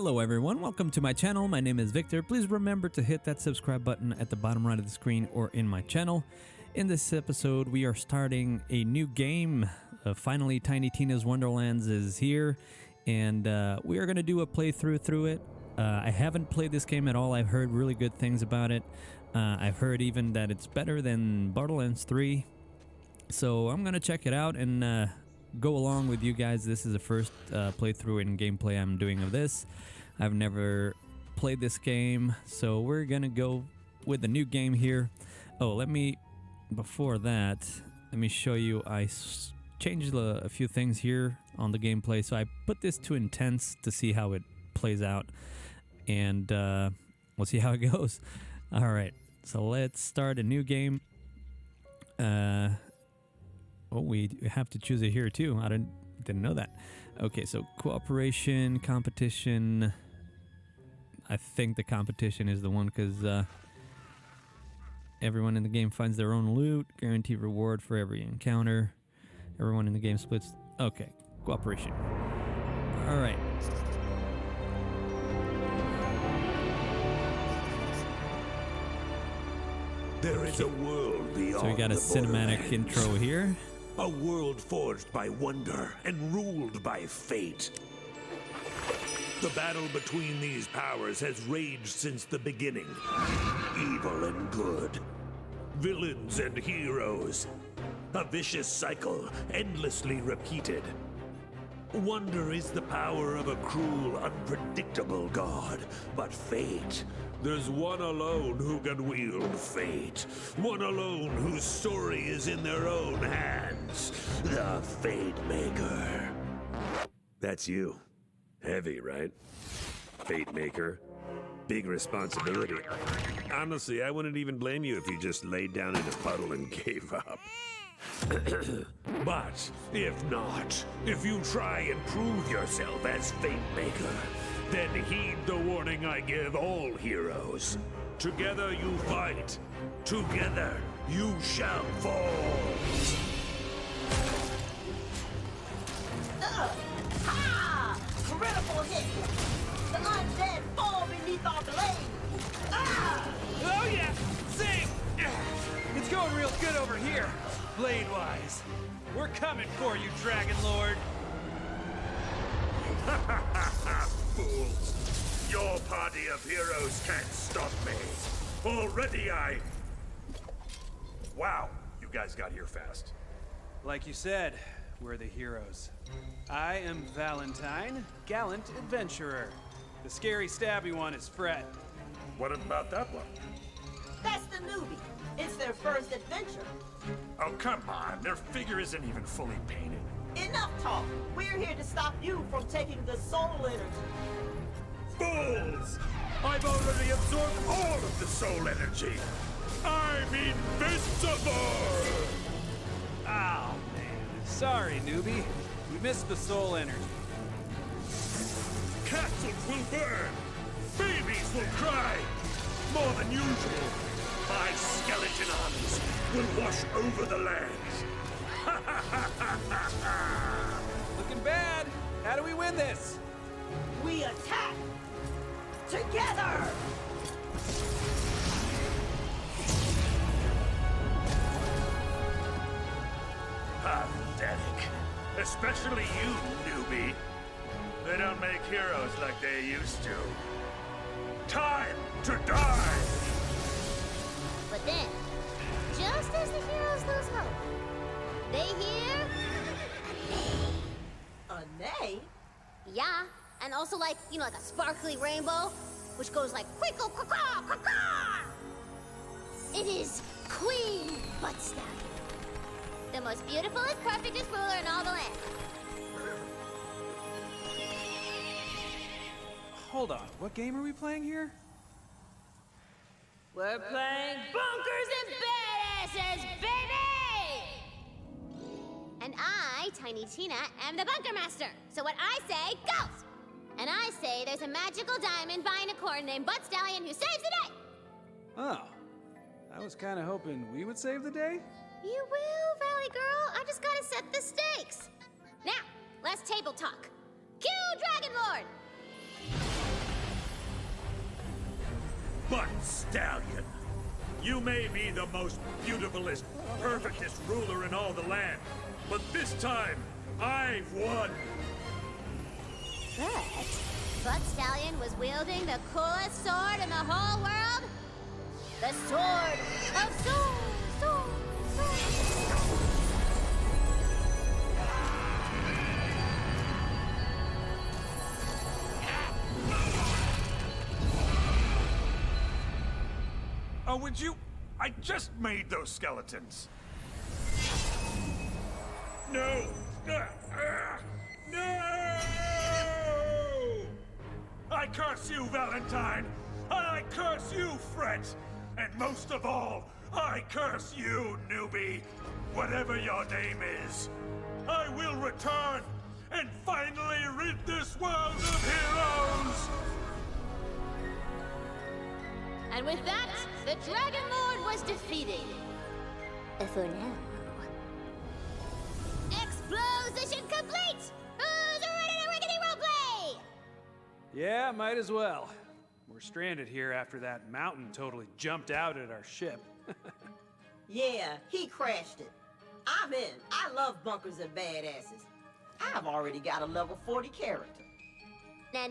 Hello everyone, welcome to my channel. My name is Victor. Please remember to hit that subscribe button at the bottom right of the screen or in my channel. In this episode, we are starting a new game. Finally, Tiny Tina's Wonderlands is here, and we are going to do a playthrough through it. I haven't played this game at all. I've heard really good things about it. I've heard even that it's better than Borderlands 3. So I'm going to check it out and go along with you guys. This is the first playthrough and gameplay I'm doing of this. I've never played this game, so we're gonna go with the new game here. Oh, before that, let me show you. I changed a few things here on the gameplay. So I put this to intense to see how it plays out, and we'll see how it goes. All right, so let's start a new game. Oh, we have to choose it here too. I didn't know that. Okay, so cooperation, competition. I think the competition is the one because everyone in the game finds their own loot. Guaranteed reward for every encounter. Everyone in the game splits. Okay, cooperation. All right. There is a world beyond. So we got a cinematic intro here. A world forged by wonder and ruled by fate. The battle between these powers has raged since the beginning. Evil and good. Villains and heroes. A vicious cycle, endlessly repeated. Wonder is the power of a cruel, unpredictable god. But fate, there's one alone who can wield fate. One alone whose story is in their own hands. The Fate Maker. That's you. Heavy, right? Fate Maker. Big responsibility. Honestly, I wouldn't even blame you if you just laid down in a puddle and gave up. But if not, if you try and prove yourself as Fate Maker, then heed the warning I give all heroes. Together you fight. Together you shall fall. Ha! Critical hit! The undead fall beneath our blade! Ah! Oh yeah! Sing! It's going real good over here, blade-wise. We're coming for you, Dragon Lord. Fools! Your party of heroes can't stop me. Already Wow, you guys got here fast. Like you said, we're the heroes. I am Valentine, gallant adventurer. The scary stabby one is Fred. What about that one? That's the newbie. It's their first adventure. Oh, come on. Their figure isn't even fully painted. Enough talk. We're here to stop you from taking the soul energy. Fools! I've already absorbed all of the soul energy. I'm invincible! Oh, man. Sorry, newbie. We missed the soul energy. Castles will burn! Babies will cry! More than usual! My skeleton armies will wash over the lands! Looking bad. How do we win this? We attack! Together! Pathetic. Especially you, newbie. They don't make heroes like they used to. Time to die! But then, just as the heroes lose hope, they hear A neigh? yeah, and also like a sparkly rainbow, which goes like quickle quack quack quack. It is Queen Buttstabby, the most beautiful and perfectest ruler in all the land. Hold on, what game are we playing here? We're playing Bunkers and Badasses, baby! And I, Tiny Tina, am the Bunker Master. So what I say goes! And I say there's a magical diamond buying a corn named Butt Stallion who saves the day! Oh, I was kind of hoping we would save the day. You will, Valley Girl. I just gotta set the stakes. Now, let's table talk. Cue Dragon Lord! But, Stallion, you may be the most beautifulest, perfectest ruler in all the land, but this time, I've won. But Stallion was wielding the coolest sword in the whole world. The Sword of Sword. Oh, would you? I just made those skeletons. No! No! I curse you, Valentine! And I curse you, Fret! And most of all, I curse you, newbie! Whatever your name is, I will return and finally rid this world of heroes! And with that, the Dragon Lord was defeated. For now. Explosion complete! Who's ready to rickety roleplay? Yeah, might as well. We're stranded here after that mountain totally jumped out at our ship. Yeah, he crashed it. I'm in. I love bunkers and badasses. I've already got a level 40 character. No.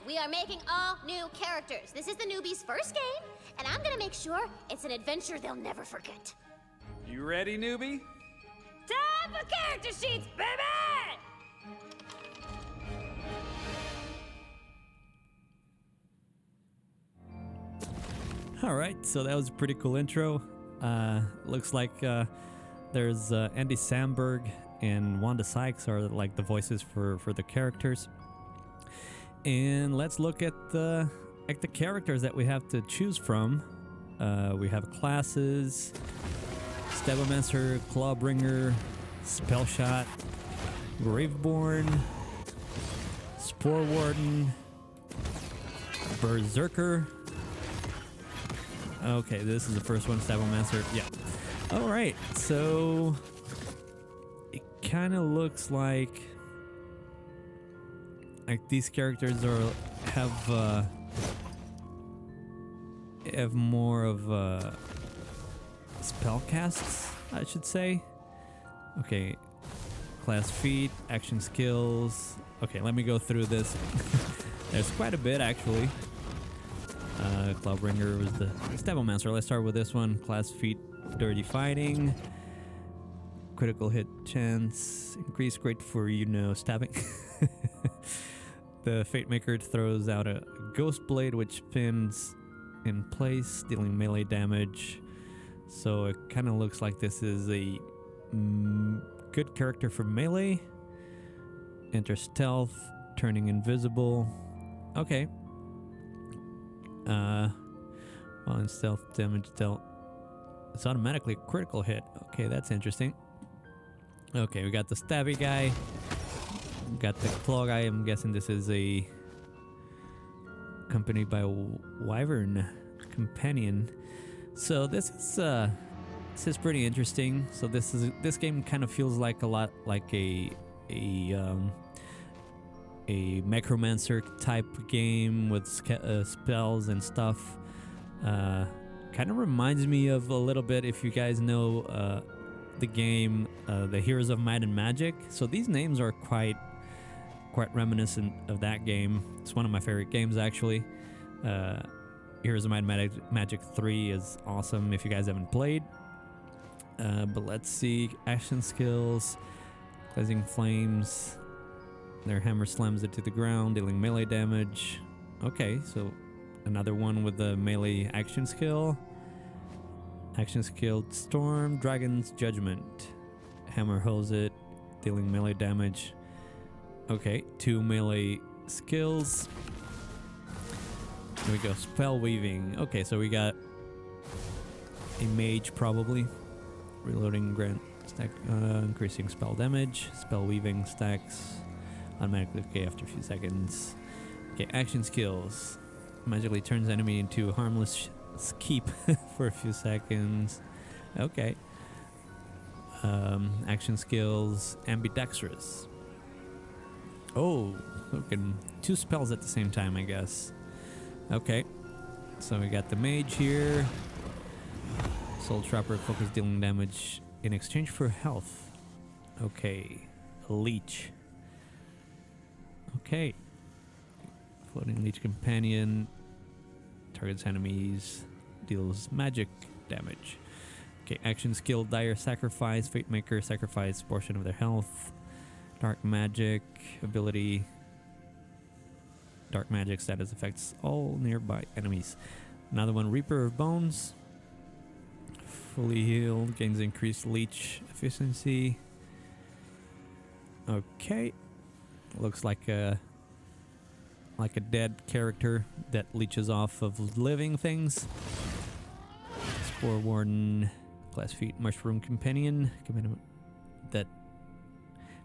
We are making all new characters. This is the newbie's first game, and I'm gonna make sure it's an adventure they'll never forget. You ready, newbie? Time for character sheets, baby! All right, so that was a pretty cool intro. Looks like there's Andy Samberg and Wanda Sykes are like the voices for the characters. And let's look at the characters that we have to choose from. We have classes: Stabbomancer, Clawbringer, Spellshot, Graveborn, Spore Warden, Berserker. Okay, this is the first one, Stabbomancer. Yeah. All right, so it kind of looks like these characters have more of spell casts, I should say. Okay, class feat, action skills. Okay, let me go through this. There's quite a bit actually. Clawbringer was the Stabbomancer. Let's start with this one. Class feat, dirty fighting. Critical hit chance, increased great for stabbing. The Fate Maker throws out a ghost blade which pins in place, dealing melee damage. So it kind of looks like this is a good character for melee. Enter stealth, turning invisible. Okay. While in stealth, damage dealt, it's automatically a critical hit. Okay, that's interesting. Okay, we got the stabby guy. We got the claw guy. I'm guessing this is accompanied by a wyvern companion. So this is pretty interesting. So this game kind of feels like a lot like a Necromancer type game with spells and stuff. Kind of reminds me of a little bit, if you guys know the game The Heroes of Might and Magic. So these names are quite reminiscent of that game. It's one of my favorite games actually. Heroes of Might and Magic 3 is awesome if you guys haven't played. But let's see, action skills, cleansing flames. Their hammer slams it to the ground, dealing melee damage. Okay, so another one with the melee action skill. Action skill, Storm, Dragon's Judgment. Hammer hose it, dealing melee damage. Okay, 2 melee skills. Here we go, Spell Weaving. Okay, so we got a mage probably. Reloading grant stack, increasing spell damage. Spell Weaving stacks automatically okay after a few seconds. Okay, action skills. Magically turns enemy into a harmless keep for a few seconds. Okay. Action skills, ambidextrous. Oh, okay, 2 spells at the same time, I guess. Okay. So we got the mage here. Soul Trapper, focus dealing damage in exchange for health. Okay. A leech. Okay. Floating leech companion. Targets enemies. Deals magic damage. Okay, action skill, Dire Sacrifice, Fate Maker, sacrifice portion of their health. Dark Magic, ability. Dark Magic status affects all nearby enemies. Another one, Reaper of Bones. Fully healed, gains increased leech efficiency. Okay. Looks like a dead character that leeches off of living things. Spore Warden, class feat, Mushroom Companion that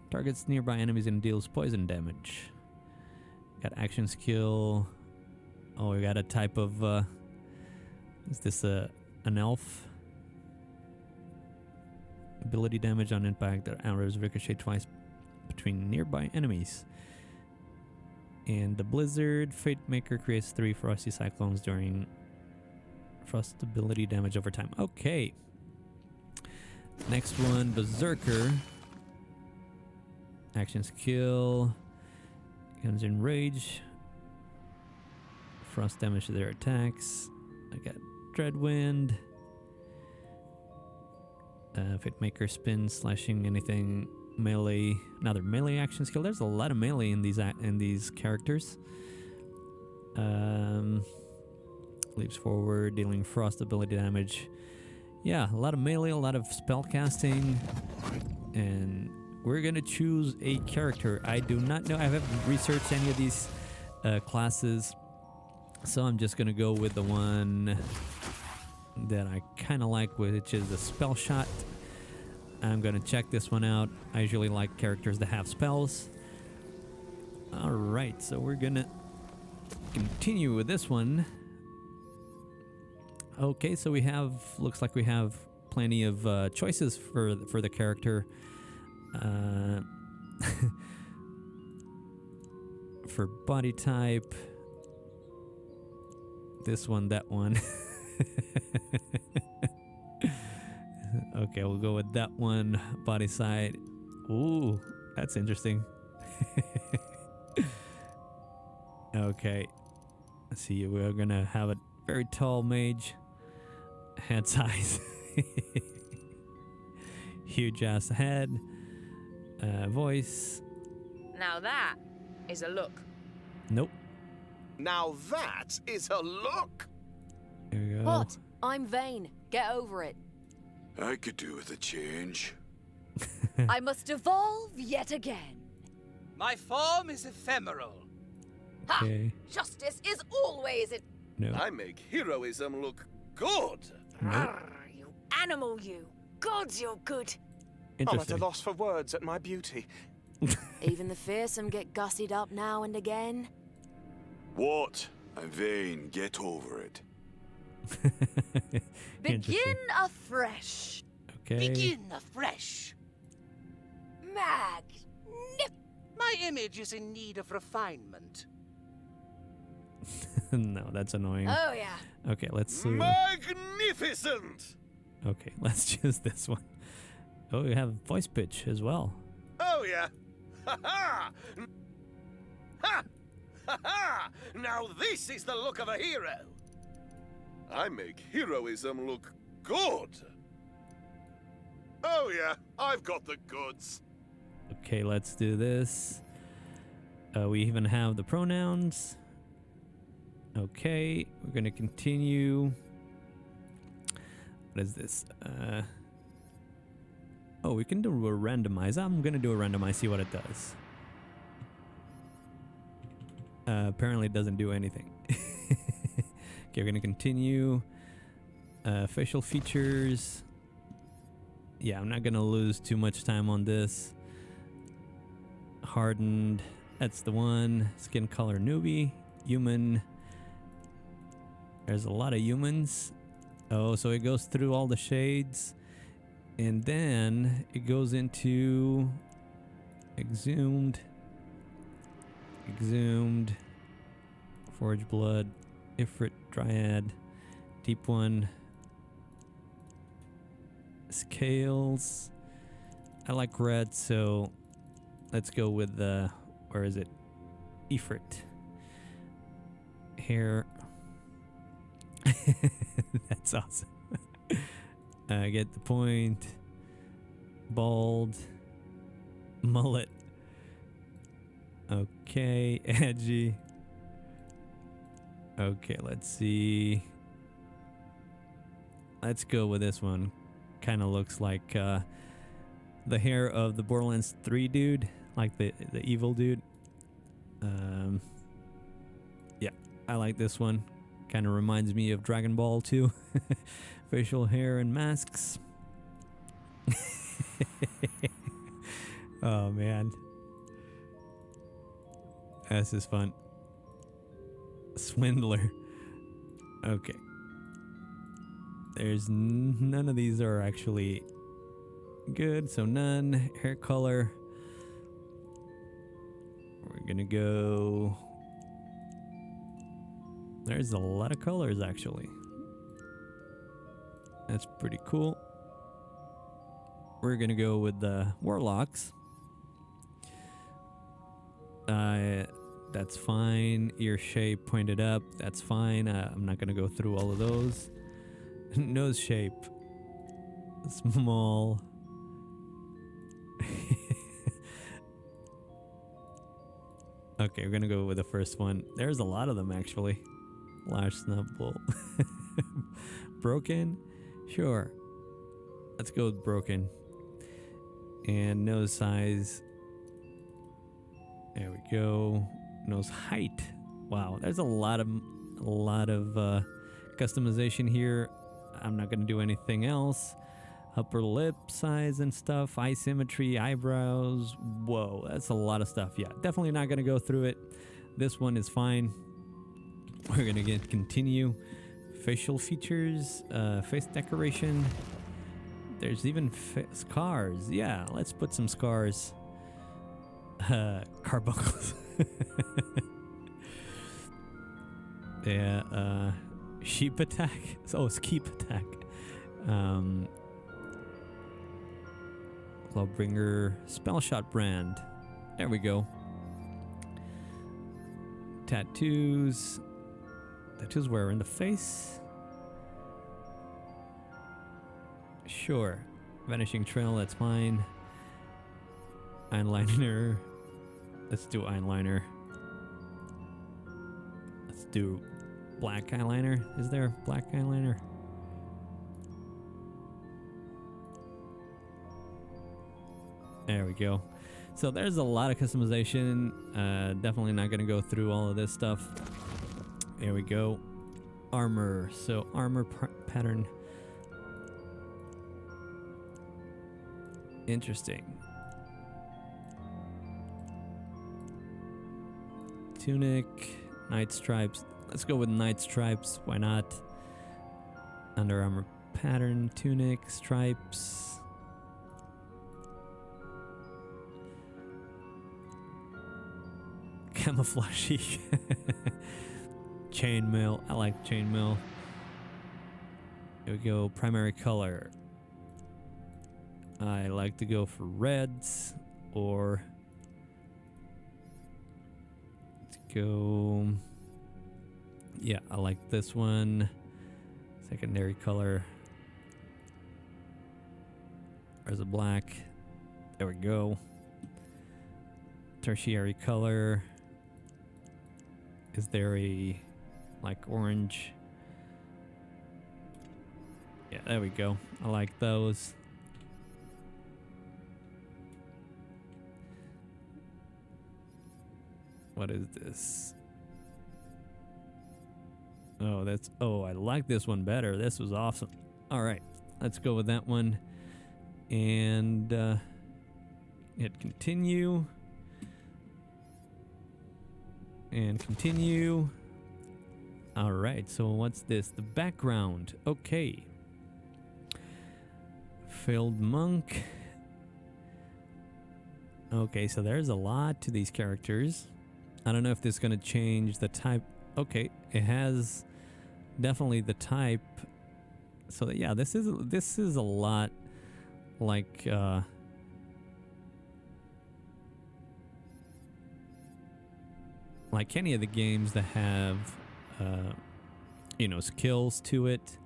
targets nearby enemies and deals poison damage. Got action skill. Oh, we got a type of is this an elf? Ability damage on impact, the arrows ricochet twice between nearby enemies. And the Blizzard, Fate Maker creates 3 frosty cyclones during frost ability damage over time. Okay. Next one, Berserker. Action skill. Comes in rage. Frost damage to their attacks. I got Dreadwind. Fate Maker spin, slashing anything melee. Another melee action skill. There's a lot of melee in these characters. Leaps forward, dealing frost ability damage. Yeah, a lot of melee, a lot of spell casting, and we're gonna choose a character. I do not know. I haven't researched any of these classes, so I'm just gonna go with the one that I kind of like, which is the Spellshot. I'm gonna check this one out. I usually like characters that have spells. All right, so we're gonna continue with this one. Okay, so looks like we have plenty of choices for the character. For body type, this one, that one. Okay, we'll go with that one. Body side. Ooh, that's interesting. Okay, let's see. We're gonna have a very tall mage. Head size. Huge ass head. Voice. Now that is a look. Nope. Now that is a look. Here we go. What? I'm vain. Get over it. I could do with a change. I must evolve yet again. My form is ephemeral. Ha! Okay. Justice is always it. No. I make heroism look good. Nope. You animal, you. Gods, you're good. I'm at a Interesting. loss for words at my beauty. Even the fearsome get gussied up now and again. What? I'm vain. Get over it. Begin afresh. Okay. Begin afresh. My image is in need of refinement. No, that's annoying. Oh, yeah. Okay, let's Magnificent! Okay, let's choose this one. Oh, we have voice pitch as well. Oh, yeah. Ha ha! Ha! Ha ha! Now this is the look of a hero. I make heroism look good. Oh, yeah. I've got the goods. Okay, let's do this. We even have the pronouns. Okay, we're gonna continue. What is this? Oh, we can do a randomize. I'm gonna do a randomize, see what it does. Apparently it doesn't do anything. Okay, we're gonna continue. Facial features. Yeah, I'm not gonna lose too much time on this. Hardened, that's the one. Skin color newbie. Human. There's a lot of humans. Oh, so it goes through all the shades. And then it goes into exhumed, forged blood, Ifrit, Dryad, Deep One, Scales. I like red, so let's go with the, where is it? Ifrit. Hair. That's awesome. Get the point. Bald. Mullet. Okay, edgy. Okay, let's see. Let's go with this one. Kind of looks like the hair of the Borderlands 3 dude, like the evil dude. Yeah, I like this one. Kind of reminds me of Dragon Ball too. Facial hair and masks. Oh man, this is fun. Swindler. Okay. There's none of these are actually good, so none. Hair color. We're gonna go. There's a lot of colors actually. That's pretty cool. We're gonna go with the warlocks. That's fine. Ear shape pointed up. That's fine. I'm not gonna go through all of those. Nose shape. Small. Okay, we're gonna go with the first one. There's a lot of them actually. Large snub bolt. Broken? Sure. Let's go with broken. And nose size. There we go. Nose height. Wow, there's a lot of customization here. I'm not gonna do anything else. Upper lip size and stuff, eye symmetry, eyebrows. Whoa, that's a lot of stuff. Yeah, definitely not gonna go through it. This one is fine. We're gonna get continue. Facial features, face decoration. There's even scars. Yeah, let's put some scars. Carbuncles. Yeah, sheep attack. Oh, skeep attack. Clawbringer Spellshot brand. There we go. Tattoos. Tattoos where? In the face? Sure. Vanishing Trail, that's fine. Eyeliner. Let's do eyeliner. Let's do black eyeliner. Is there black eyeliner? There we go. So there's a lot of customization. Definitely not going to go through all of this stuff. There we go. Armor. So armor pattern. Interesting. Tunic. Knight stripes. Let's go with knight stripes. Why not? Under armor pattern. Tunic. Stripes. Camouflage. Chainmail. I like chainmail. Here we go. Primary color. I like to go for reds or let's go. Yeah, I like this one. Secondary color. There's a black. There we go. Tertiary color. Is there a like orange? Yeah, there we go. I like those. What is this? Oh, I like this one better. This was awesome. All right, let's go with that one. And hit continue. And continue. All right, so what's this? The background. Okay. Failed monk. Okay, so there's a lot to these characters. I don't know if this is going to change the type okay, it has definitely the type. So that, yeah, this is a lot like any of the games that have skills to it,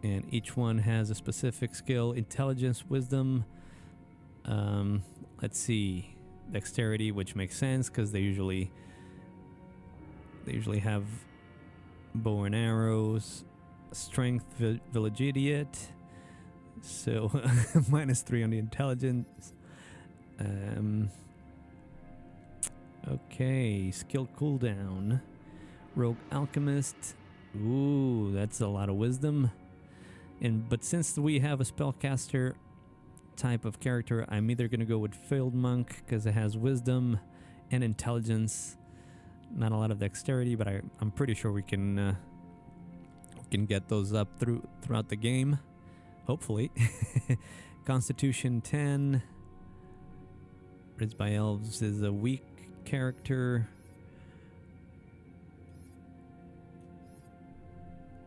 and each one has a specific skill: intelligence, wisdom, let's see, dexterity, which makes sense because they usually have bow and arrows, strength, village idiot, so -3 on the intelligence. Okay, skill cooldown, rogue alchemist. Ooh, that's a lot of wisdom. But since we have a spellcaster type of character, I'm either gonna go with failed monk because it has wisdom and intelligence. Not a lot of dexterity, but I'm pretty sure we can get those up throughout the game, hopefully. Constitution 10. Raised by Elves is a weak character.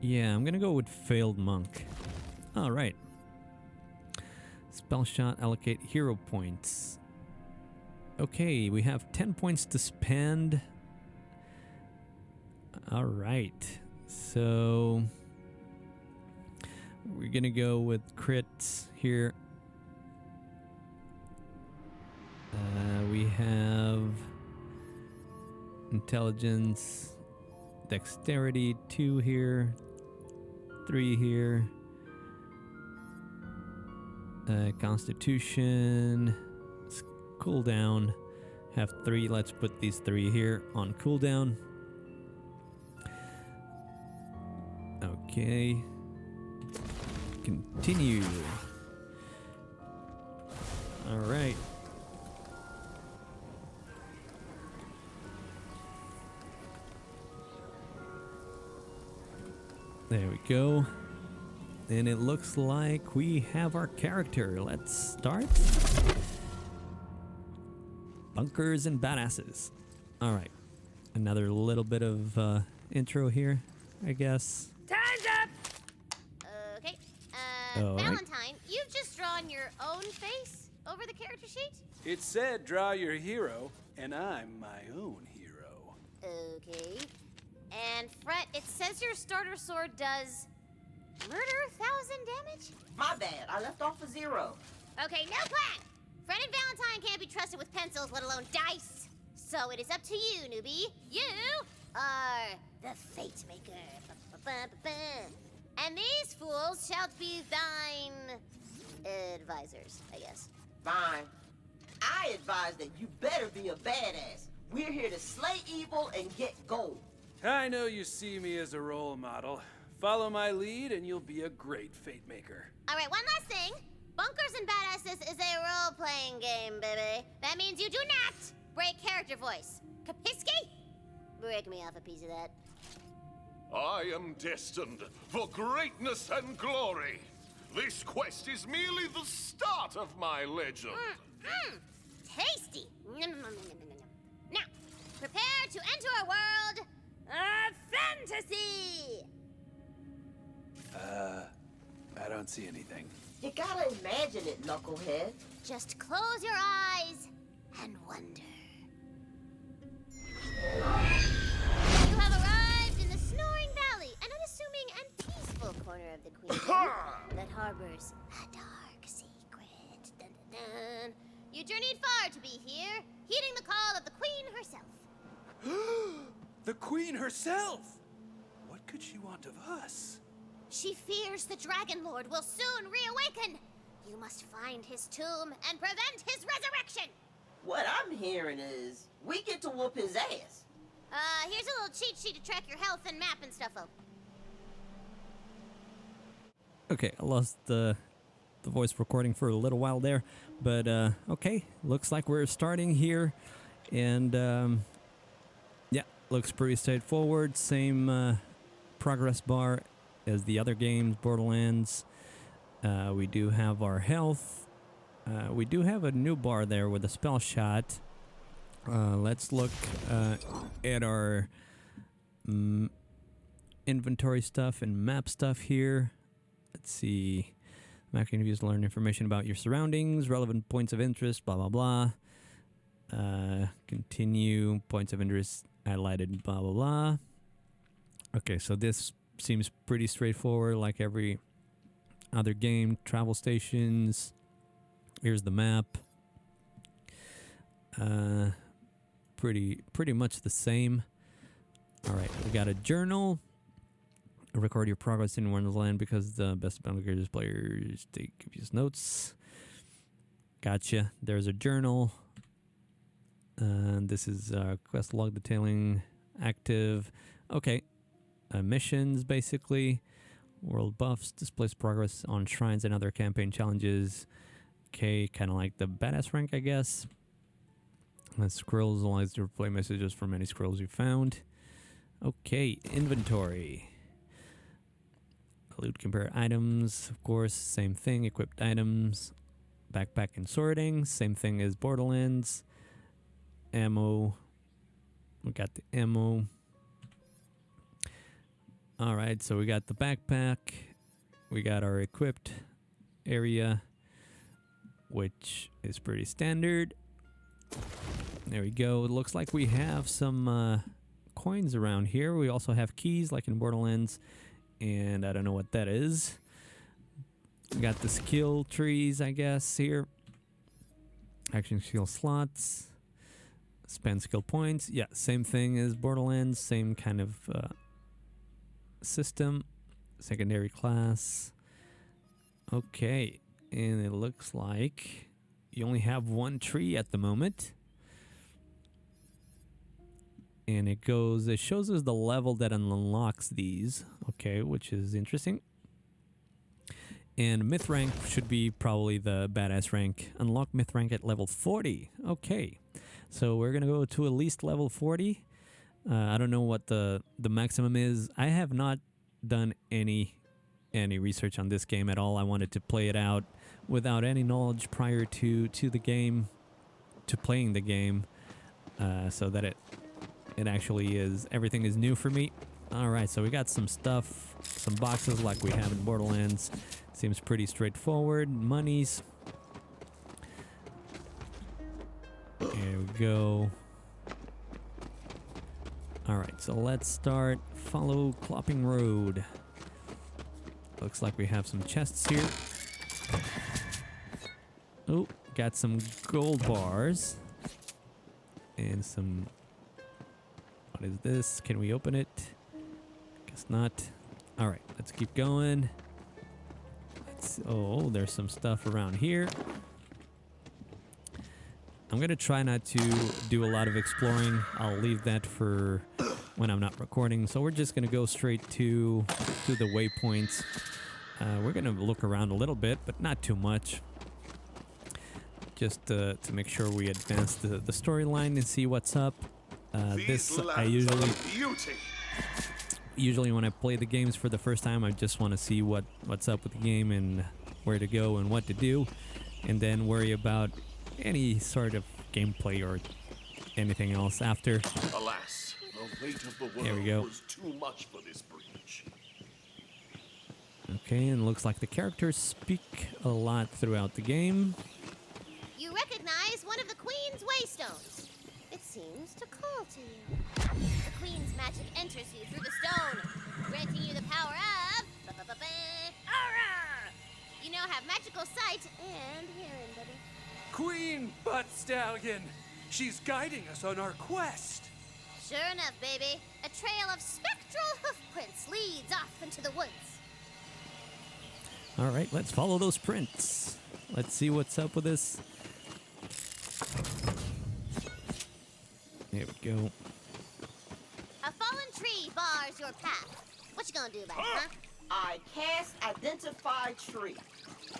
Yeah, I'm gonna go with failed monk. All right. Spellshot, allocate hero points. Okay, we have 10 points to spend. All right, so we're gonna go with crits here. We have intelligence, dexterity 2 here, 3 here, constitution, cooldown, have 3. Let's put these 3 here on cooldown. Okay. Continue. All right. There we go. And it looks like we have our character. Let's start. Bunkers and badasses. All right. Another little bit of intro here, I guess. Time's up! Okay. Valentine, you've just drawn your own face over the character sheet? It said draw your hero, and I'm my own hero. Okay. And Fret, it says your starter sword does murder 1,000 damage? My bad. I left off a 0. Okay, no plan! Fret and Valentine can't be trusted with pencils, let alone dice. So it is up to you, newbie. You are the Fate Maker. And these fools shall be thine advisors, I guess. Fine. I advise that you better be a badass. We're here to slay evil and get gold. I know you see me as a role model. Follow my lead and you'll be a great fate maker. All right, one last thing. Bunkers and Badasses is a role-playing game, baby. That means you do not break character voice. Kapisky? Break me off a piece of that. I am destined for greatness and glory. This quest is merely the start of my legend. Tasty. Now, prepare to enter a world of fantasy. I don't see anything. You gotta imagine it, knucklehead. Just close your eyes and wonder. You have arrived in the Snoring Valley, an unassuming and peaceful corner of the Queen that harbors a dark secret. Dun, dun, dun. You journeyed far to be here, heeding the call of the Queen herself. The Queen herself! What could she want of us? She fears the Dragon Lord will soon reawaken. You must find his tomb and prevent his resurrection. What I'm hearing is we get to whoop his ass. Here's a little cheat sheet to track your health and map and stuff up. Okay, I lost the voice recording for a little while there, but okay, looks like we're starting here, and yeah, looks pretty straightforward. Same progress bar as the other games, Borderlands. We do have our health. We do have a new bar there with a spell shot. Let's look at our inventory stuff and map stuff here. Let's see. Map can be used to learn information about your surroundings, relevant points of interest, blah, blah, blah. Continue, points of interest highlighted, blah, blah, blah. Okay, so this seems pretty straightforward, like every other game. Travel stations. Here's the map. Pretty much the same. All right, we got a journal. Record your progress in Wonderland because the best Wonderlands players take copious notes. Gotcha. There's a journal. This is quest log detailing active. Okay. Missions, basically. World buffs, displays progress on shrines and other campaign challenges. Okay, kind of like the badass rank, I guess. Scrolls allows you to play messages from any scrolls you found. Okay, inventory. Loot compare items, of course, same thing. Equipped items, backpack and sorting, same thing as Borderlands. Ammo, we got the ammo. All right, so we got the backpack. We got our equipped area, which is pretty standard. There we go. It looks like we have some coins around here. We also have keys like in Borderlands. And I don't know what that is. We got the skill trees, I guess, here. Action skill slots. Spend skill points. Yeah, same thing as Borderlands. Same kind of system. Secondary class. Okay. And it looks like you only have one tree at the moment. And it shows us the level that unlocks these, okay, which is interesting. And myth rank should be probably the badass rank. Unlock myth rank at level 40. Okay, so we're gonna go to at least level 40. I don't know what the maximum is. I have not done any research on this game at all. I wanted to play it out without any knowledge prior to the game, to playing the game, so that it actually is, everything is new for me. All right, so we got some stuff, some boxes like we have in Borderlands. Seems pretty straightforward. Monies. There we go. All right, so let's start. Follow Clopping Road. Looks like we have some chests here. Oh, got some gold bars. And some... What is this? Can we open it? Guess not. All right, let's keep going. Oh, there's some stuff around here. I'm going to try not to do a lot of exploring. I'll leave that for when I'm not recording. So we're just going to go straight to the waypoints. We're going to look around a little bit, but not too much. Just to make sure we advance the storyline and see what's up. This I usually when I play the games for the first time, I just want to see what's up with the game and where to go and what to do, and then worry about any sort of gameplay or anything else after. Alas, the weight of the world there we go. Was too much for this breach. Okay, and it looks like the characters speak a lot throughout the game. You recognize one of the Queen's Waystones. It seems to call to you. The Queen's magic enters you through the stone, granting you the power of... Aura! You now have magical sight and hearing, buddy. Queen Butt Stallion! She's guiding us on our quest! Sure enough, baby. A trail of spectral hoofprints leads off into the woods. All right, let's follow those prints. Let's see what's up with this. There we go. A fallen tree bars your path. What you gonna do about it, huh? I cast Identify Tree.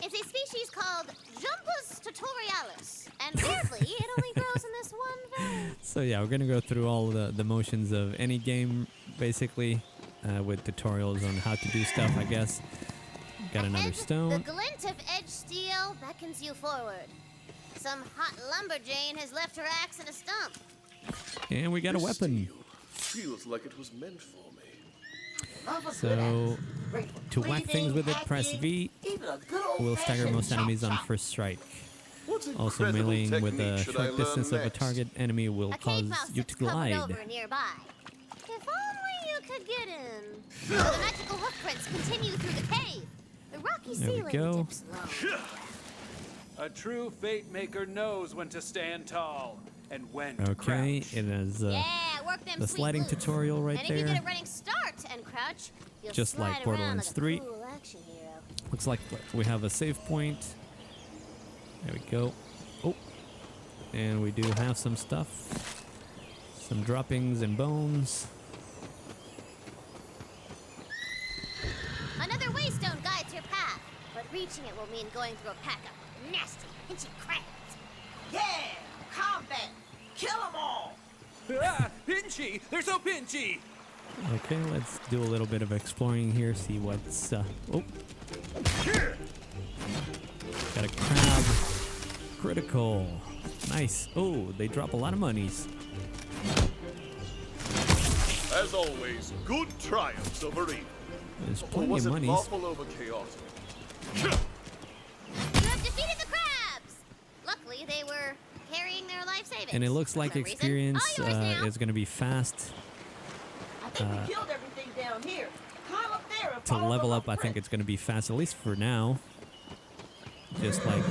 It's a species called Jumpus tutorialis, and weirdly, it only grows in this one valley. So yeah, we're gonna go through all the motions of any game, basically, with tutorials on how to do stuff, I guess. Got another Ahead, stone. The glint of edge steel beckons you forward. Some hot lumberjane has left her axe at a stump. And we got a weapon. Feels like it was meant for me. So, to whack things with it, press V. Will stagger most enemies on first strike. Also, meleeing with a short distance of a target enemy will cause you to glide. Over nearby. If only you could get in. The magical hoofprints continue through the cave. The rocky There we ceiling go. dips low. A true fate maker knows when to stand tall and when to Okay, crouch. it is Yeah, work them the sweet sliding glutes. tutorial right And if you there. get a running start and crouch, you'll Just slide like around Borderlands like a 3. cool action hero. Looks like we have a save point. There we go. Oh, and we do have some stuff. Some droppings and bones. Another waystone guides your path, but reaching it will mean going through a pack of nasty, pinchy crabs. Yeah! Combat! Kill them all! Ah, Pinchy! They're so pinchy! Okay, let's do a little bit of exploring here. See what's. Oh, got a crab. Critical. Nice. Oh, they drop a lot of monies. As always, good triumphs over evil. There's Or plenty was of it monies. lawful over chaotic? You have defeated the crabs! Luckily, they were carrying their life savings. And it looks for like some reason. experience All yours now. is going to be fast. I think we killed everything down here. Climb up there and To follow level the up, I think footprints. it's going to be fast, at least for now. Just like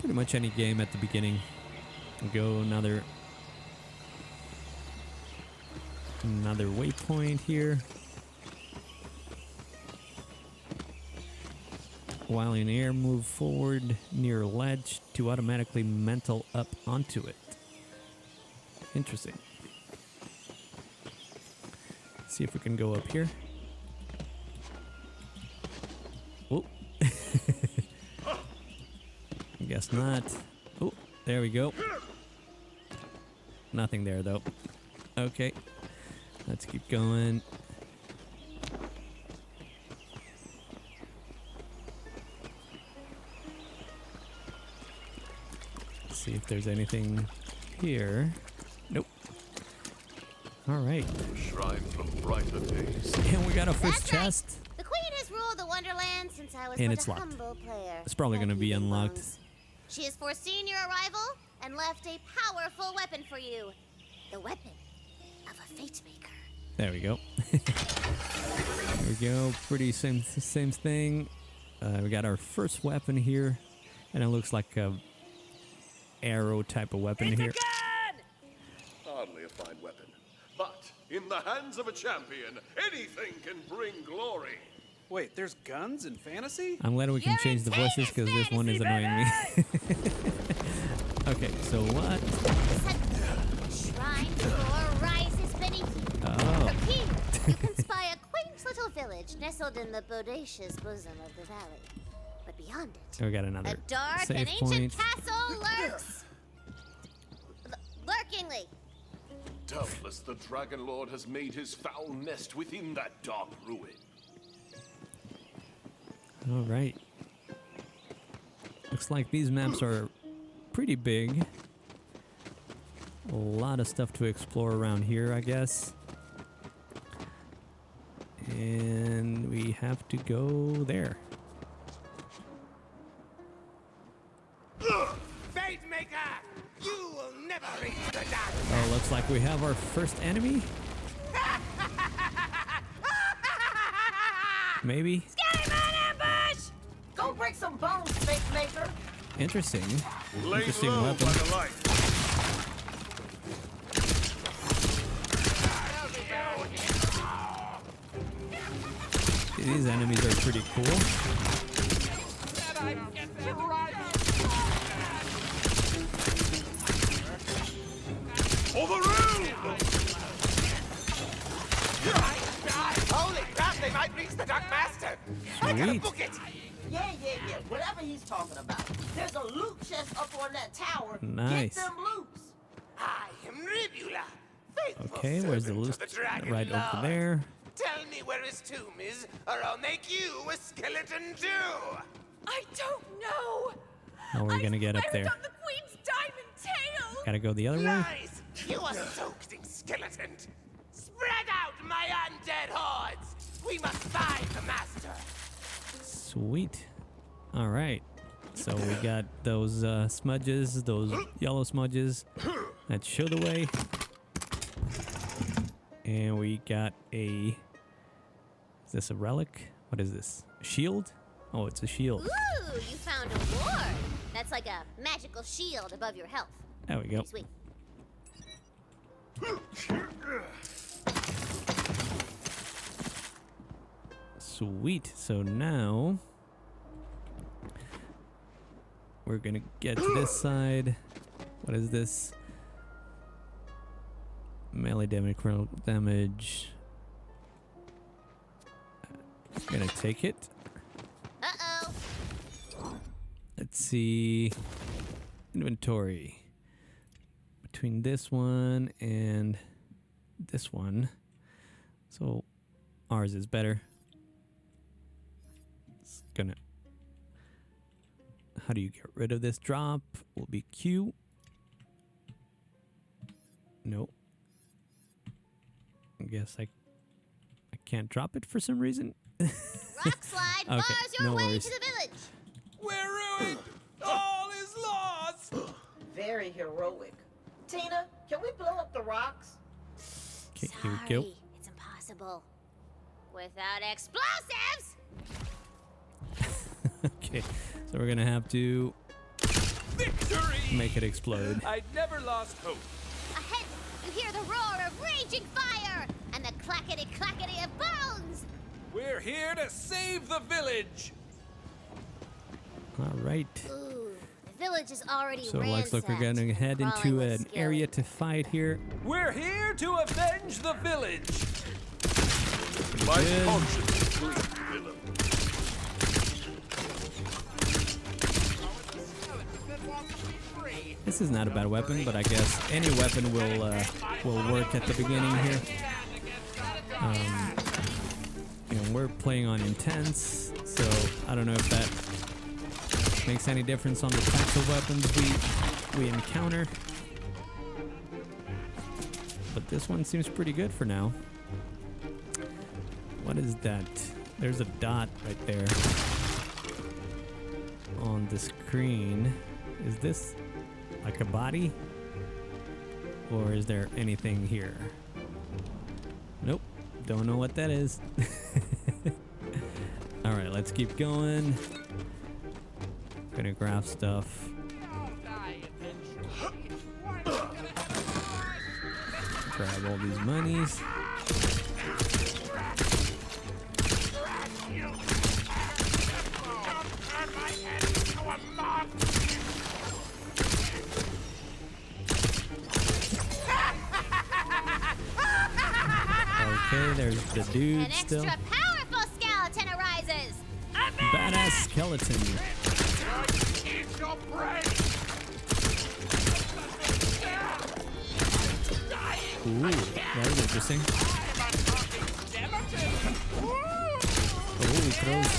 pretty much any game at the beginning. Go another waypoint here. While in air, move forward near a ledge to automatically mental up onto it. Interesting. See if we can go up here. Oh. Guess not. Oh, there we go. Nothing there though. Okay. Let's keep going. See if there's anything here. Nope. All right. Shrine from brighter days. And we got a That's first right. chest. The Queen has ruled the Wonderlands since I was And but it's a locked. humble player. It's probably like gonna be you, unlocked. Bones. She has foreseen your arrival and left a powerful weapon for you. The weapon of a fate maker. There we go. There we go. Pretty same thing. We got our first weapon here, and it looks like a arrow type of weapon here. Hardly a fine weapon. But in the hands of a champion, anything can bring glory. Wait, there's guns in fantasy? I'm glad we can change the voices because this one is annoying me. Okay, so what? Suddenly, shrine floor rises beneath you. Oh. From here, you can spy a quaint little village nestled in the bodacious bosom of the valley. But beyond it, We got another a dark save and ancient point. castle lurks. Lurkingly. Doubtless the Dragon Lord has made his foul nest within that dark ruin. All right. Looks like these maps are pretty big. A lot of stuff to explore around here, I guess. And we have to go there. Fate Maker! You will never reach the dark. Oh, looks like we have our first enemy. Maybe. Scary man ambush! Go break some bones, fate maker! Interesting. Lay Interesting low weapon. by the light. These enemies are pretty cool. Overruled! Holy crap, they might reach the Dark Master! I gotta Sweet. book it! Yeah, whatever he's talking about. There's a loot chest up on that tower. Nice. Get them loots. I am Ribula, faithful Okay, where's the servant loot? of the Dragon Right over Lord. there. Tell me where his tomb is, or I'll make you a skeleton too! I don't know. How are we gonna get up there? On the Queen's diamond tail. Gotta go the other way. Lies! You assaulting skeleton! Spread out, my undead hordes! We must find the master! Sweet. All right. So we got those smudges, those yellow smudges that show the way. And we got a... Is this a relic? What is this? A shield? Oh, it's a shield. Ooh, you found a ward. That's like a magical shield above your health. There we go. Sweet. Sweet. So now we're gonna get to this side. What is this? Melee damage, critical damage. Gonna take it. Uh-oh. Let's see. Inventory. Between this one and this one. So ours is better. It's gonna... How do you get rid of this drop? Will be Q. Nope. I guess I can't drop it for some reason. Rock slide Okay, bars your no way worries. to the village. We're ruined! All is lost! Very heroic. Tina, can we blow up the rocks? Okay, here we go. Sorry, it's impossible. Without explosives! Okay, so we're gonna have to Victory! make it explode. I never lost hope. Ahead, you hear the roar of raging fire and the clackety-clackety of bones! We're here to save the village! All right. Ooh, the village is already So ransacked. looks like we're gonna head Crawling into with an skill. area to fight here. We're here to avenge the village! My Good. conscience is clean, villain. This is not a bad weapon, but I guess any weapon will work at the beginning here. You know, we're playing on intense, so I don't know if that makes any difference on the types of weapons we encounter. But this one seems pretty good for now. What is that? There's a dot right there on the screen. Is this like a body? Or is there anything here? Nope. Don't know what that is. Alright, let's keep going. Gonna grab stuff. Grab all these monies. Okay, there's the dude An still. extra powerful skeleton arises! Badass skeleton. It's your brain! Ooh, that is interesting. Oh, he throws.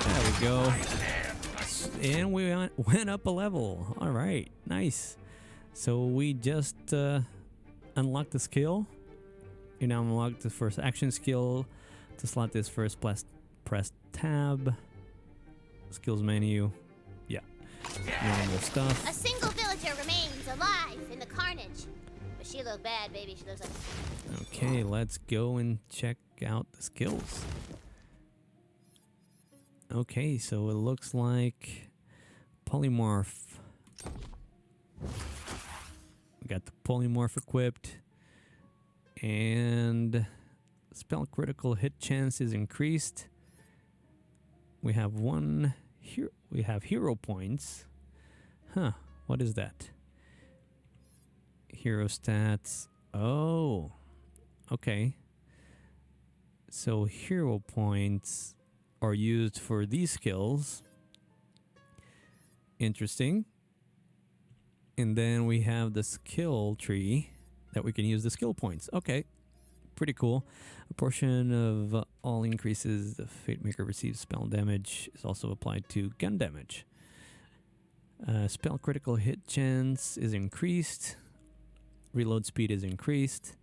There we go. And we went up a level. All right, nice. So we just unlocked the skill. You now unlock the first action skill. To slot this first, press tab. Skills menu. Yeah. Normal stuff. A single villager remains alive in the carnage. But she look bad, baby. She looks like... Okay, let's go and check out the skills. Okay, so it looks like polymorph. We got the polymorph equipped, and spell critical hit chance is increased. We have one here. We have hero points. Huh? What is that? Hero stats. Oh, okay. So hero points are used for these skills. Interesting. And then we have the skill tree that we can use the skill points. Okay, pretty cool. A portion of all increases the Fate Maker receives spell damage is also applied to gun damage. Spell critical hit chance is increased. Reload speed is increased.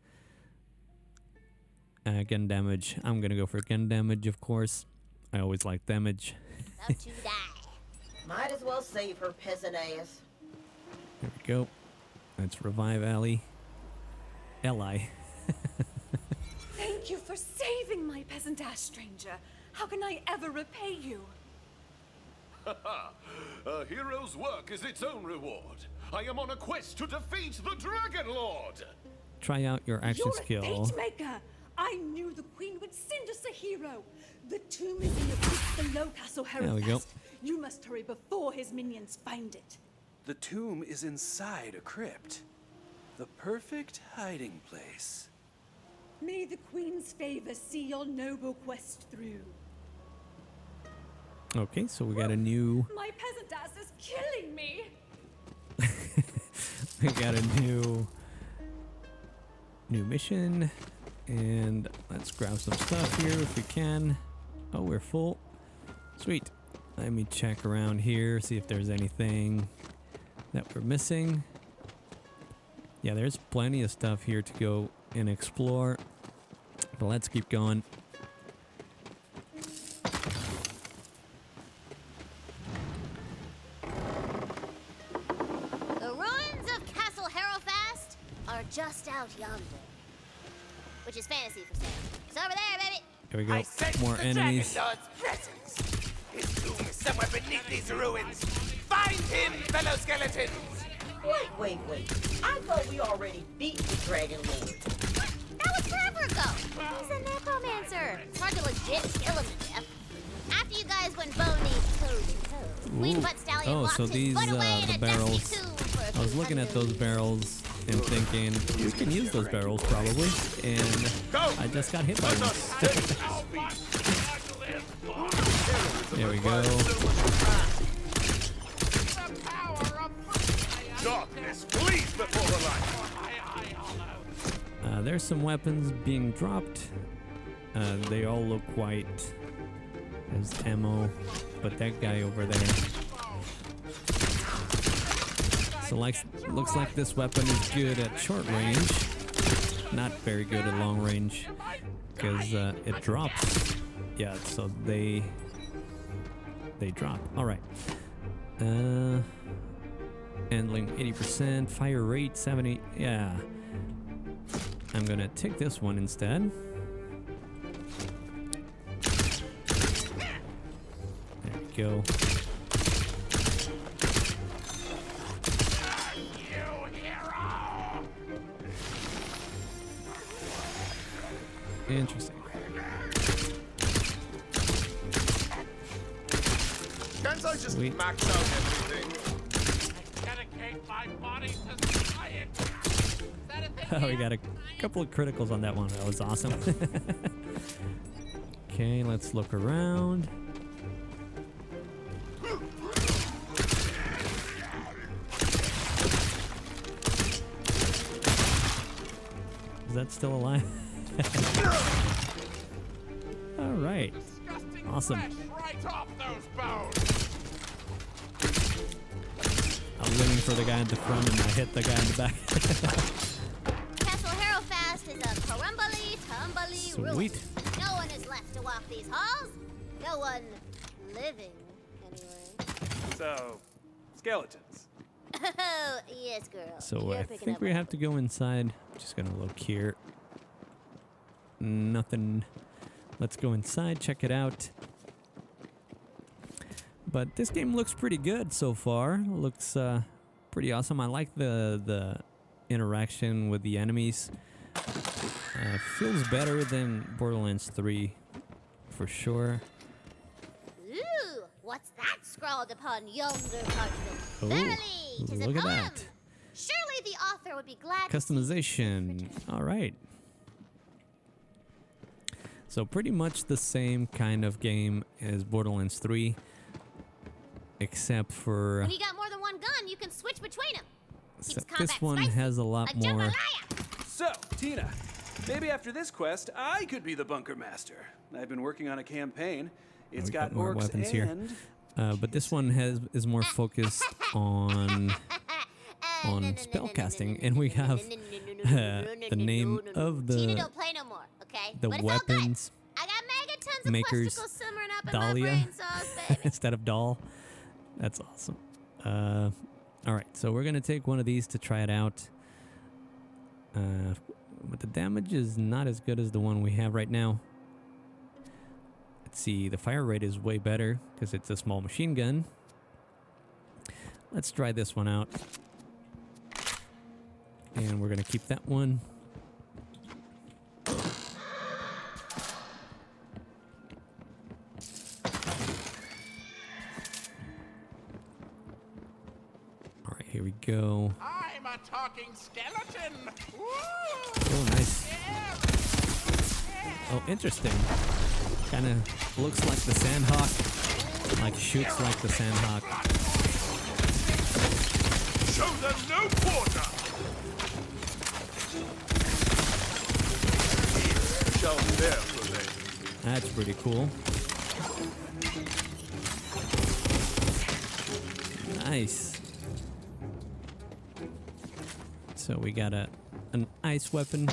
Gun damage. I'm gonna go for gun damage, of course. I always like damage. About to die. Might as well save her peasant ass. There we go. Let's revive Ellie. Thank you for saving my peasant ass, stranger. How can I ever repay you? A hero's work is its own reward. I am on a quest to defeat the Dragon Lord. Try out your action You're skill. a fate maker. I knew the queen would send us a hero. The tomb is in the crypt below Castle There we go. Herofast. You must hurry before his minions find it. The tomb is inside a crypt. The perfect hiding place. May the queen's favor see your noble quest through. Okay, so we got a new My peasant ass is killing me. we got a new mission, and let's grab some stuff here if we can. Oh, we're full. Sweet. Let me check around here, see if there's anything that we're missing. Yeah, there's plenty of stuff here to go and explore, but let's keep going. The ruins of Castle Herofast are just out yonder. Which is fantasy for saying. It's over there, baby. There we go. I sense More the enemies. Dragon Lord's presence. His tomb is somewhere beneath these ruins. Find him, fellow skeletons! Wait. I thought we already beat the Dragon Lord. That was forever ago. He's a necromancer. It's hard to legit kill him to death. After you guys went bony toe-to-toe, Queen Butt Stallion Oh, locked so his these butt away in the a barrels. dusty tomb for a I was few looking at hundred those barrels and thinking, we can use those barrels probably, and I just got hit by one. There we go. Darkness, flees before the light. There's some weapons being dropped. They all look white. There's ammo, but that guy over there. So looks like this weapon is good at short range, not very good at long range, because it drops. Yeah, so they drop. All right. Handling 80%, fire rate 70. Yeah. I'm gonna take this one instead. There we go. Interesting. Can't I just Sweet. max out everything? Dedicate my body to science. Is that a thing? Oh, we got a couple of criticals on that one. That was awesome. Okay, let's look around. Is that still alive? All right. Awesome. Right off those bones. I was aiming for the guy in the front and I hit the guy in the back. Castle Herofast is a crumbly, tumbly ruin. Sweet. No one is left to walk these halls. No one living, anyway. So, skeletons. Oh, yes, girl. So You're I picking think up we on have to go inside. Just gonna look here. Nothing. Let's go inside, check it out. But this game looks pretty good so far. Looks pretty awesome. I like the interaction with the enemies. Feels better than Borderlands 3 for sure. Ooh, what's that scrawled upon yonder parchment? Oh, Verily, 'tis a look at poem. that. Surely the author would be glad to see Customization. All right. So pretty much the same kind of game as Borderlands 3, except for When you got more than one gun, you can switch between them. this one has a lot more. So, Tina, Maybe after this quest, I could be the bunker master. I've been working on a campaign. It's We got more orcs weapons and... here. But this one is more focused on spellcasting, and we have the name of Tina the don't play no more, okay? the But it's all good. weapons I got megatons of makers questicles simmering up in my Dahlia brain sauce, baby. instead of doll. That's awesome. All right, so we're gonna take one of these to try it out. But the damage is not as good as the one we have right now. Let's see, the fire rate is way better because it's a small machine gun. Let's try this one out. And we're gonna keep that one. All right, here we go. I'm a talking skeleton. Woo! Oh, nice. Oh, interesting. Kind of looks like the Sandhawk. Like shoots like the Sandhawk. Show them no quarter! Shall there prevail. That's pretty cool. Nice. So we got an ice weapon.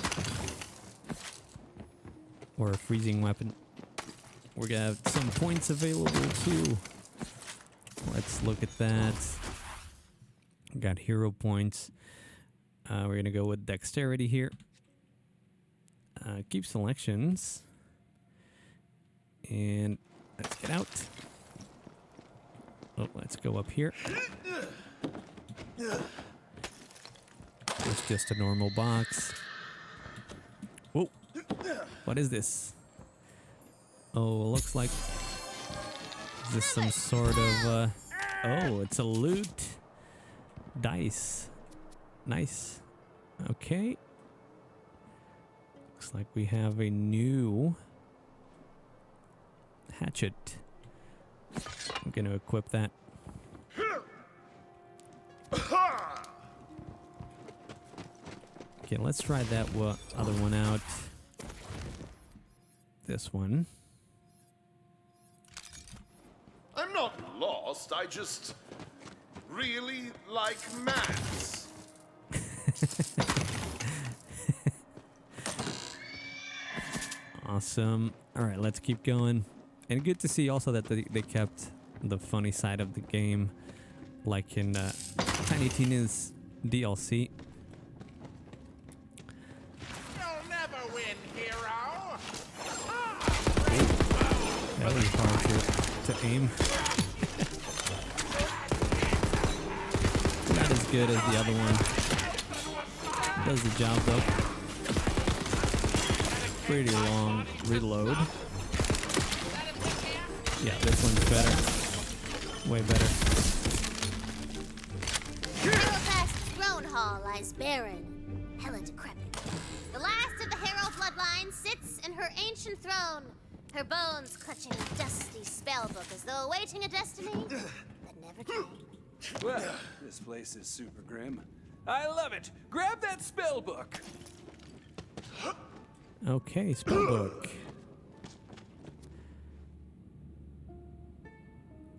Or a freezing weapon. We're gonna have some points available too. Let's look at that. Got hero points. We're gonna go with dexterity here. Keep selections. And let's get out. Oh, let's go up here. It's just a normal box. Whoa. What is this? Oh, looks like... Is this some sort of... Oh, it's a loot. Dice. Nice. Okay. Looks like we have a new... hatchet. I'm gonna equip that. Okay, let's try that other one out. This one. I'm not lost, I just really like maths. Awesome. All right, let's keep going. And good to see also that they kept the funny side of the game, like in Tiny Tina's DLC. You'll never win, hero. That was hard to aim. Not as good as the other one. Does the job though. Pretty long reload. Yeah, this one's better. Way better. Past the throne hall lies barren, hella decrepit. The last of the Harrow bloodline sits in her ancient throne, her bones clutching a dusty spellbook as though awaiting a destiny that never came. Well, this place is super grim. I love it. Grab that spell book. Okay, spellbook.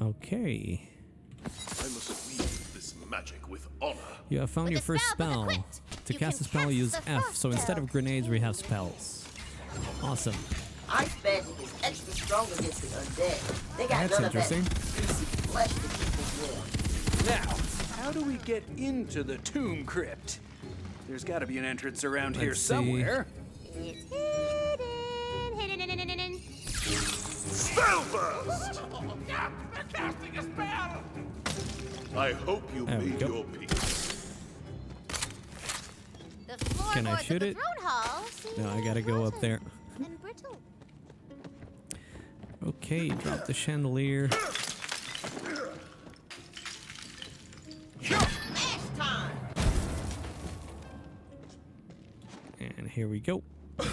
Okay. I must wield this magic with honor. You have found With your the first spell spell. book equipped, To you cast a can spell, cast use the F. first So instead of spell. grenades, we have spells. Awesome. Ice magic is extra strong against the undead. They got That's none of that interesting. greasy flesh that people want. Now, how do we get into the tomb crypt? There's got to be an entrance around here Let's see. somewhere. It's hidden. Spellburst! They're casting a spell. I hope you There we made go. your peace. The floorboards Can I shoot of the it? throne hall seem No, I gotta go up there. and brittle. Okay, drop the chandelier. Smash time! And here we go. The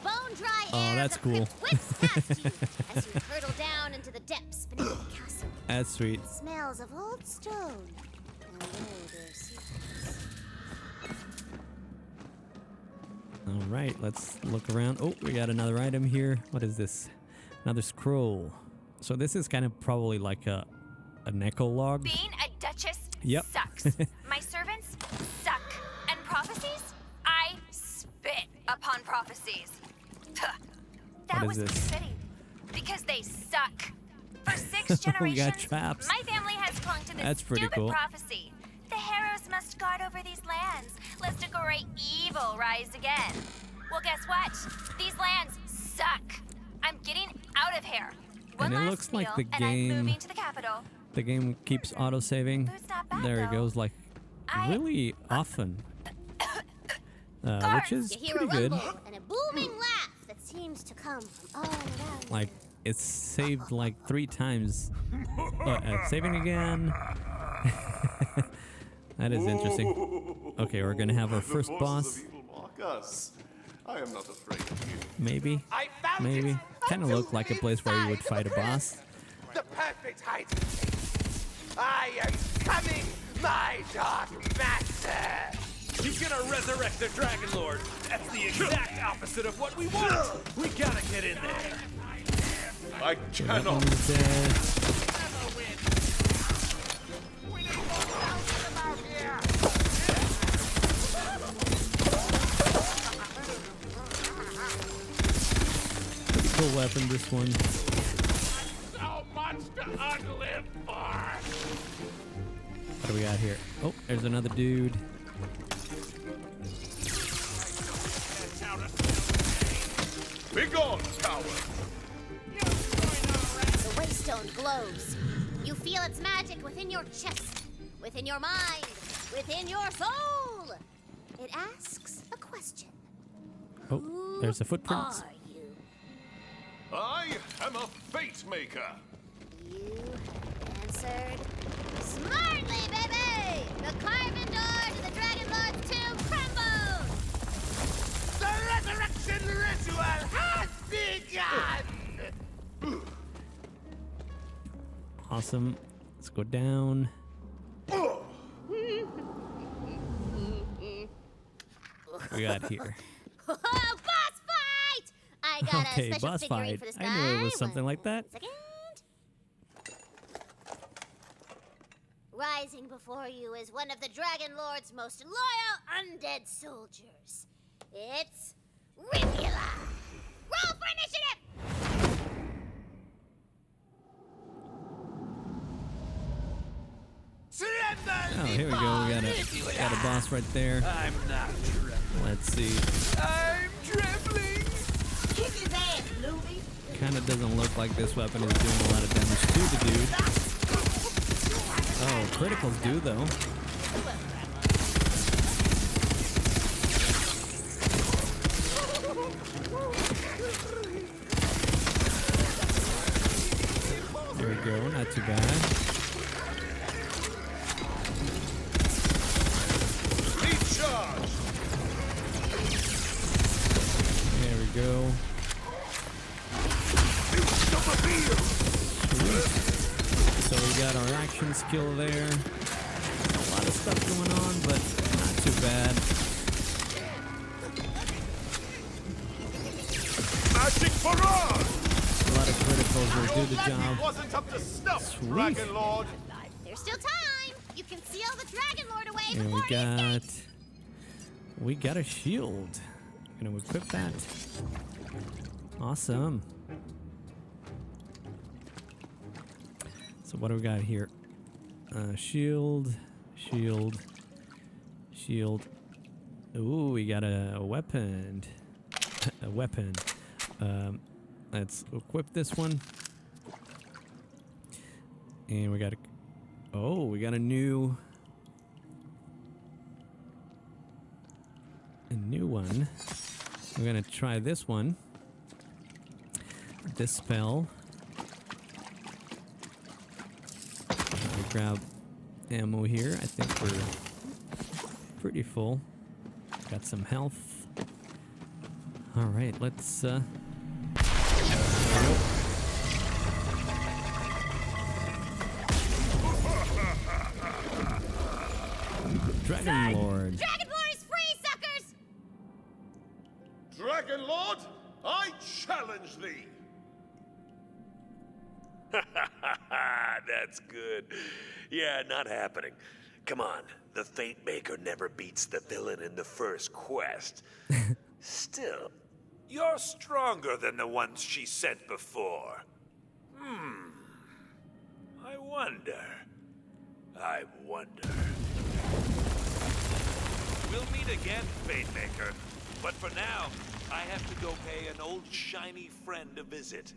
bone dry Oh, air that's of the cool. crypt whips past you as you hurtle down into the depths beneath the castle. That's sweet. It smells of old stone and older secrets. All right, let's look around. Oh, we got another item here. What is this? Another scroll. So this is kind of probably like a necrolog. Being a duchess Yep. sucks. My servants suck. And prophecies? I spit upon prophecies. Puh. That What was is this? fitting. Because they suck. For 6 We generations, got traps. my family has clung to this That's pretty stupid cool. prophecy. The heroes must guard over these lands, lest a great evil rise again. Well, guess what? These lands suck. I'm getting out of here. One And it last looks like meal, the and I'm game- moving to the capital. The game keeps auto-saving. Food's not bad, There it though. goes, like really often. Which is You hear pretty a good. rumble and a booming laugh that seems to come from all around. Like, it's saved like 3 times. Saving again. That is interesting. Okay, we're gonna have our first boss. I am not afraid of you. Maybe. I found Maybe. it. Kind of looked like a place where you would fight a boss. The perfect hiding place. I am coming, my dark master. He's gonna resurrect the Dragon Lord. That's the exact opposite of what we want. We gotta get in there. I So that cannot. one's dead. Pretty cool weapon, this one. So much to unlive for. What do we got here? Oh, there's another dude. Begone, coward! The waystone glows. You feel its magic within your chest, within your mind, within your soul. It asks a question. Oh, there's a footprint. Are you? I am a fate maker. You have answered smartly, baby! The carven door to the Dragon Lord's tomb crumbled! The resurrection ritual has begun. Awesome. Let's go down. We got here. Boss fight! I got Okay, a special boss figurine fight. for this I guy. knew it was something like that. 1 second. Rising before you is one of the Dragon Lord's most loyal undead soldiers. It's Rivula. Roll for initiative! Oh, here we go. We got a boss right there. I'm not trembling. Let's see. I'm trembling. Kick his ass, Luby. Kind of doesn't look like this weapon is doing a lot of damage to the dude. Oh, criticals do though. There we go. Not too bad. Lead charge! There we go. Sweet. So we got our action skill there. A lot of stuff going on, but not too bad. Magic barrage! A lot of criticals will do the That job. wasn't up to snuff, Sweet. Dragon Lord. There's still time. You can seal the Dragon Lord away And before he escapes. we got a shield. Gonna equip that. Awesome. So what do we got here? Shield, shield, shield. Ooh, we got a weapon. A weapon. Let's equip this one. And we got a... Oh, we got a new one. We're gonna try this one. This spell. I'll grab ammo here. I think we're pretty full. Got some health. All right, let's. Dragon Lord. Dragon Lord is free, suckers! Dragon Lord, I challenge thee! That's good. Yeah, not happening. Come on, the Fate Maker never beats the villain in the first quest. Still, you're stronger than the ones she sent before. I wonder. We'll meet again, Fate Maker. But for now, I have to go pay an old shiny friend a visit.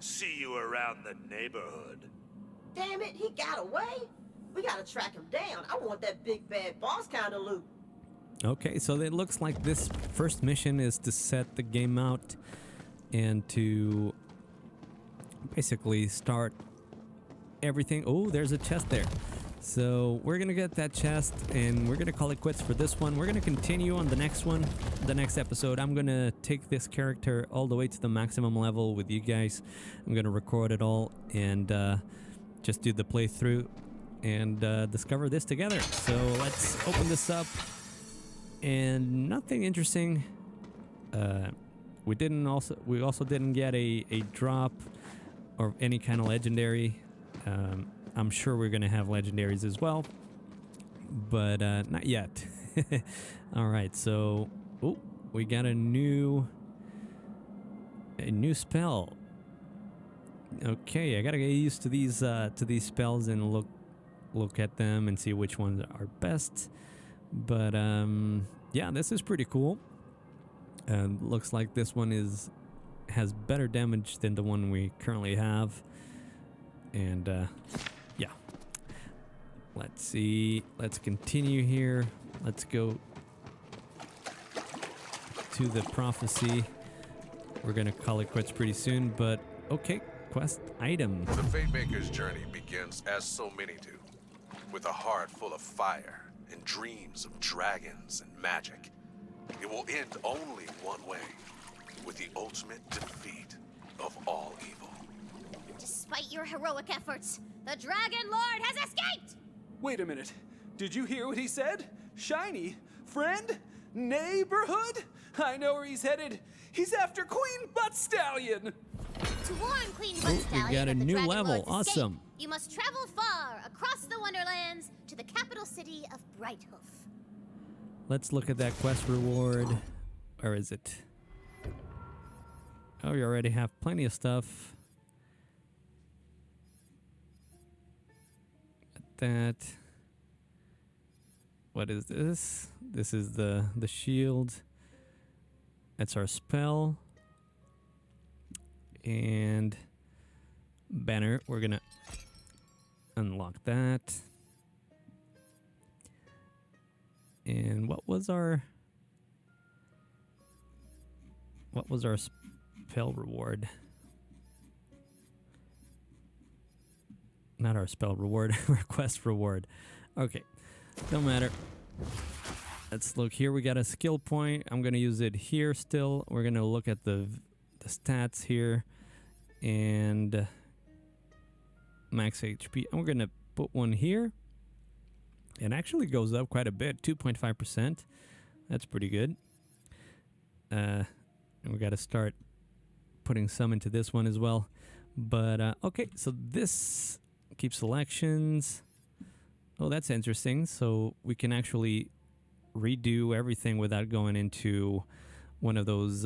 See you around the neighborhood. Damn it, he got away? We gotta track him down. I want that big bad boss kind of loot. Okay, so it looks like this first mission is to set the game out and to basically start everything. Oh, there's a chest there. So we're gonna get that chest and we're gonna call it quits for this one. We're gonna continue on the next one, the next episode. I'm gonna take this character all the way to the maximum level with you guys. I'm gonna record it all and just do the playthrough and discover this together. So let's open this up. And nothing interesting. We also didn't get a drop or any kind of legendary. I'm sure we're gonna have legendaries as well, but not yet. All right, so we got a new spell. Okay, I gotta get used to these spells and look at them and see which ones are best. But yeah, this is pretty cool. Looks like this one has better damage than the one we currently have. And yeah, let's see. Let's continue here. Let's go to the prophecy. We're gonna call it quits pretty soon, but okay. Quest item. The Fate Maker's journey begins as so many do, with a heart full of fire and dreams of dragons and magic. It will end only one way, with the ultimate defeat of all evil. Despite your heroic efforts, the Dragon Lord has escaped! Wait a minute. Did you hear what he said? Shiny? Friend? Neighborhood? I know where he's headed. He's after Queen Butt Stallion! To warn Queen Butt Stallion we got a of the new Dragon level. Lord's escape, Awesome. you must travel far across the Wonderlands to the capital city of Brighthoof. Let's look at that quest reward. Where is it? Oh, you already have plenty of stuff. That. What is this? This is the shield. That's our spell. And banner. We're gonna unlock that. And what was our spell reward? Not our spell reward, our quest reward. Okay, don't matter. Let's look here. We got a skill point. I'm gonna use it here still. We're gonna look at the stats here and max HP. And we're gonna put one here. It actually goes up quite a bit, 2.5%. That's pretty good. And we got to start putting some into this one as well. But okay, so this keep selections. Oh, that's interesting. So we can actually redo everything without going into one of those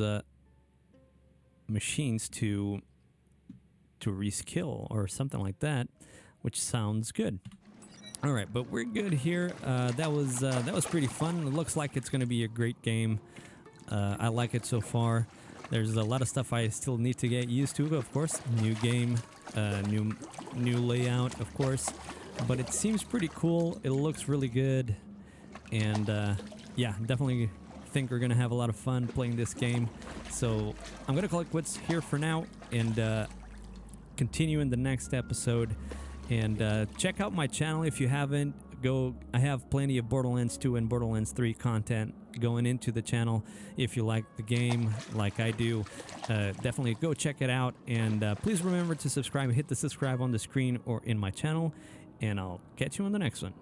machines to reskill or something like that, which sounds good. All right, but we're good here. That was pretty fun. It looks like it's going to be a great game. I like it so far. There's a lot of stuff I still need to get used to, of course. New game, new layout, of course. But it seems pretty cool. It looks really good, and yeah, definitely think we're gonna have a lot of fun playing this game. So I'm gonna call it quits here for now, and continue in the next episode. And check out my channel if you haven't. I have plenty of Borderlands 2 and Borderlands 3 content going into the channel. If you like the game like I do, definitely go check it out. And please remember to subscribe. Hit the subscribe on the screen or in my channel. And I'll catch you on the next one.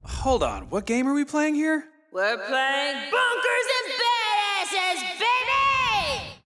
Hold on, what game are we playing here? We're playing Bunkers